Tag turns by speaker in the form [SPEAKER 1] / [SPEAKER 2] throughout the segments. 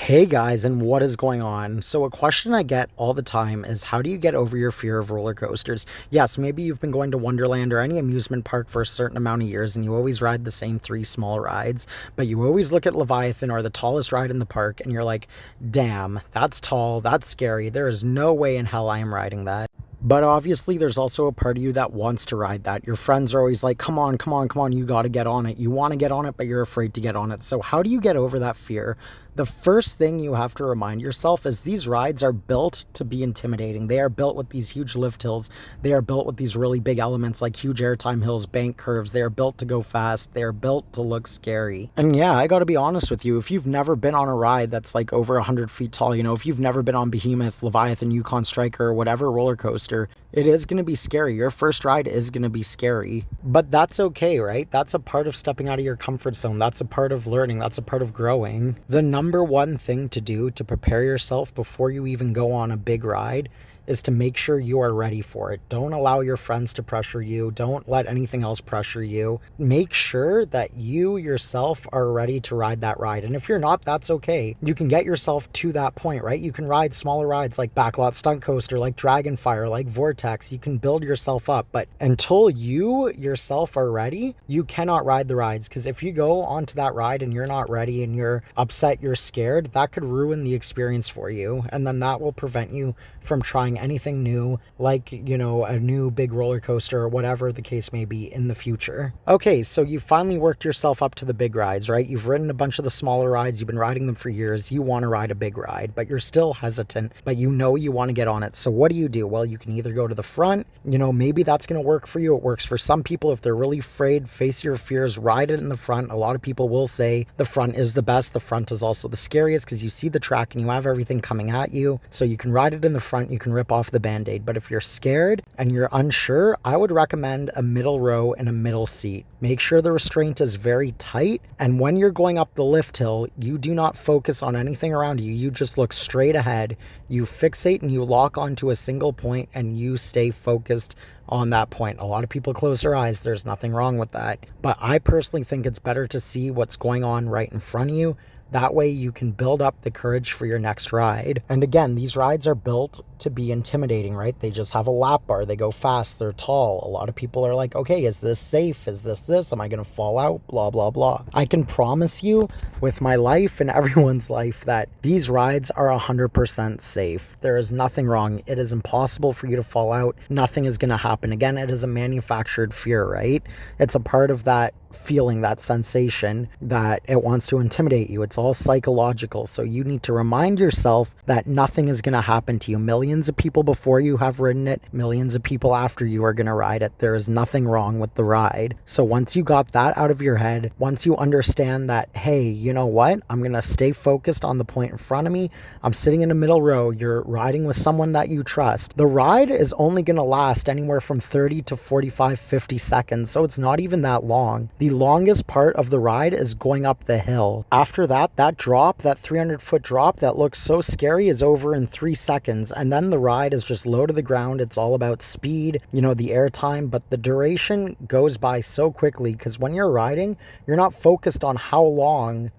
[SPEAKER 1] Hey guys, and what is going on? So, a question I get all the time is how do you get over your fear of roller coasters? Yes, maybe you've been going to Wonderland or any amusement park for a certain amount of years and you always ride the same three small rides, but you always look at Leviathan or the tallest ride in the park and you're like, damn, that's tall, that's scary, there is no way in hell I am riding that. But obviously, there's also a part of you that wants to ride that. Your friends are always like, come on, come on, come on, you got to get on it. You want to get on it, but you're afraid to get on it. So, how do you get over that fear? The first thing you have to remind yourself is these rides are built to be intimidating. They are built with these huge lift hills. They are built with these really big elements like huge airtime hills, bank curves. They are built to go fast. They are built to look scary. And yeah, I got to be honest with you. If you've never been on a ride that's like over 100 feet tall, if you've never been on Behemoth, Leviathan, Yukon Striker, or whatever roller coaster, it is going to be scary. Your first ride is going to be scary. But that's okay, right? That's a part of stepping out of your comfort zone. That's a part of learning. That's a part of growing. The number one thing to do to prepare yourself before you even go on a big ride is to make sure you are ready for it. Don't allow your friends to pressure you. Don't let anything else pressure you. Make sure that you yourself are ready to ride that ride. And if you're not, that's okay. You can get yourself to that point, right? You can ride smaller rides like Backlot Stunt Coaster, like Dragonfire, like Vortex. You can build yourself up. But until you yourself are ready, you cannot ride the rides. Because if you go onto that ride and you're not ready and you're upset, you're scared, that could ruin the experience for you. And then that will prevent you from trying anything new, like, a new big roller coaster or whatever the case may be in the future. Okay, so you finally worked yourself up to the big rides, right? You've ridden a bunch of the smaller rides, you've been riding them for years, you want to ride a big ride, but you're still hesitant, but you want to get on it. So what do? Well, you can either go to the front, maybe that's going to work for you. It works for some people. If they're really afraid, face your fears, ride it in the front. A lot of people will say the front is the best. The front is also the scariest because you see the track and you have everything coming at you. So you can ride it in the front, you can rip off the Band-Aid. But if you're scared and you're unsure, I would recommend a middle row and a middle seat. Make sure the restraint is very tight. And when you're going up the lift hill, you do not focus on anything around you. You just look straight ahead. You fixate and you lock onto a single point and you stay focused on that point. A lot of people close their eyes. There's nothing wrong with that. But I personally think it's better to see what's going on right in front of you. That way you can build up the courage for your next ride. And again, these rides are built to be intimidating, right? They just have a lap bar. They go fast. They're tall. A lot of people are like, okay, is this safe? Is this? Am I going to fall out? Blah, blah, blah. I can promise you with my life and everyone's life that these rides are 100% safe. There is nothing wrong. It is impossible for you to fall out. Nothing is going to happen. Again, it is a manufactured fear, right? It's a part of that feeling, that sensation that it wants to intimidate you. It's all psychological. So you need to remind yourself that nothing is going to happen to you. Millions of people before you have ridden it. Millions of people after you are going to ride it. There is nothing wrong with the ride. So once you got that out of your head, once you understand that, hey, you know what? I'm going to stay focused on the point in front of me. I'm sitting in the middle row. You're riding with someone that you trust. The ride is only going to last anywhere from 30 to 45, 50 seconds. So it's not even that long. The longest part of the ride is going up the hill. After that drop, that 300-foot drop that looks so scary is over in 3 seconds. And then the ride is just low to the ground. It's all about speed, the airtime, but the duration goes by so quickly because when you're riding, you're not focused on how long,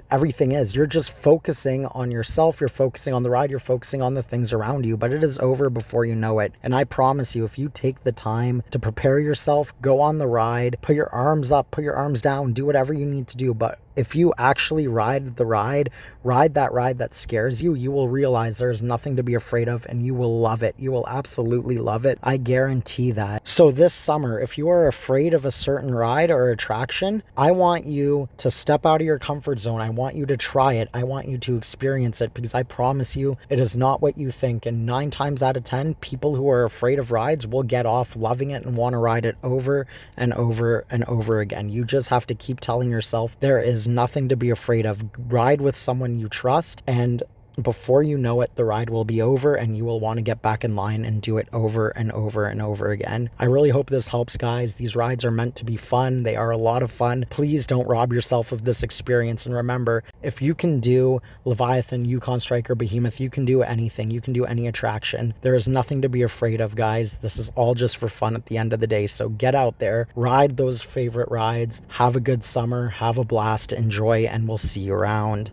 [SPEAKER 1] everything is. You're just focusing on yourself. You're focusing on the ride. You're focusing on the things around you, but it is over before you know it. And I promise you, if you take the time to prepare yourself, go on the ride, put your arms up, put your arms down, do whatever you need to do. But if you actually ride that ride that scares you, you will realize there's nothing to be afraid of and you will love it. You will absolutely love it. I guarantee that. So this summer, if you are afraid of a certain ride or attraction, I want you to step out of your comfort zone. I want you to try it. I want you to experience it because I promise you it is not what you think. And 9 times out of 10, people who are afraid of rides will get off loving it and want to ride it over and over and over again. You just have to keep telling yourself there is nothing to be afraid of. Ride with someone you trust, and before you know it, the ride will be over and you will want to get back in line and do it over and over and over again. I really hope this helps, guys. These rides are meant to be fun. They are a lot of fun. Please don't rob yourself of this experience. And remember, if you can do Leviathan, Yukon Striker, Behemoth, you can do anything. You can do any attraction. There is nothing to be afraid of, guys. This is all just for fun at the end of the day. So get out there, ride those favorite rides, have a good summer, have a blast, enjoy, and we'll see you around.